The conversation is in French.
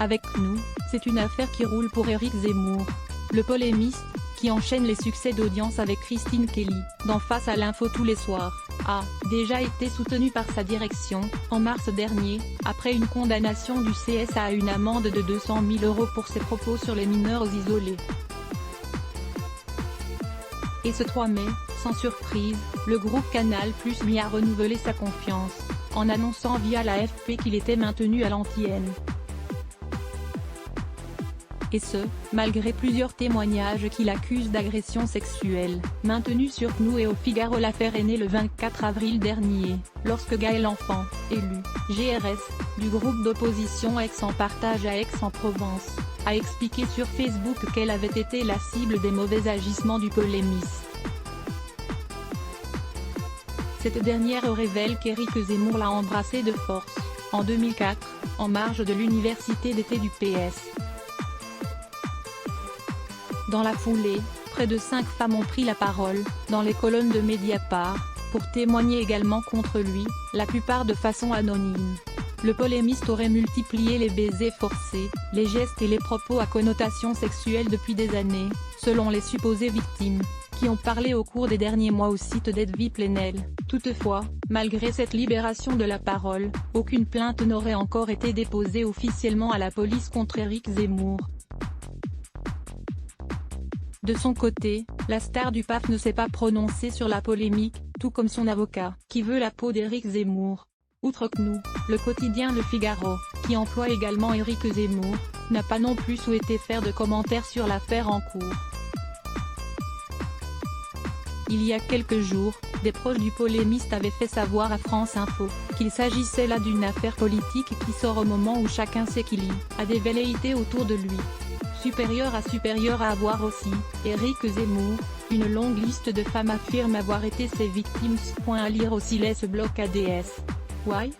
Avec nous, c'est une affaire qui roule pour Éric Zemmour. Le polémiste, qui enchaîne les succès d'audience avec Christine Kelly, dans Face à l'info tous les soirs, a déjà été soutenu par sa direction, en mars dernier, après une condamnation du CS à une amende de 200 000 € pour ses propos sur les mineurs isolés. Et ce 3 mai, sans surprise, le groupe Canal+ lui a renouvelé sa confiance, en annonçant via l'AFP qu'il était maintenu à l'antenne. Et ce, malgré plusieurs témoignages qui l'accusent d'agression sexuelle. Maintenu sur nous et au Figaro. L'affaire est née le 24 avril dernier, lorsque Gaëlle Enfant, élue, GRS, du groupe d'opposition Aix en partage à Aix-en-Provence, a expliqué sur Facebook qu'elle avait été la cible des mauvais agissements du polémiste. Cette dernière révèle qu'Éric Zemmour l'a embrassée de force, en 2004, en marge de l'université d'été du PS. Dans la foulée, près de 5 femmes ont pris la parole, dans les colonnes de Mediapart, pour témoigner également contre lui, la plupart de façon anonyme. Le polémiste aurait multiplié les baisers forcés, les gestes et les propos à connotation sexuelle depuis des années, selon les supposées victimes, qui ont parlé au cours des derniers mois au site d'Edwy Plenel. Toutefois, malgré cette libération de la parole, aucune plainte n'aurait encore été déposée officiellement à la police contre Éric Zemmour. De son côté, la star du PAF ne s'est pas prononcée sur la polémique, tout comme son avocat, qui veut la peau d'Éric Zemmour. Outre que nous, le quotidien Le Figaro, qui emploie également Éric Zemmour, n'a pas non plus souhaité faire de commentaires sur l'affaire en cours. Il y a quelques jours, des proches du polémiste avaient fait savoir à France Info, qu'il s'agissait là d'une affaire politique qui sort au moment où chacun sait qu'il y a des velléités autour de lui. Supérieur à avoir aussi, Éric Zemmour, une longue liste de femmes affirment avoir été ses victimes. À lire aussi les blocs ADS. Why?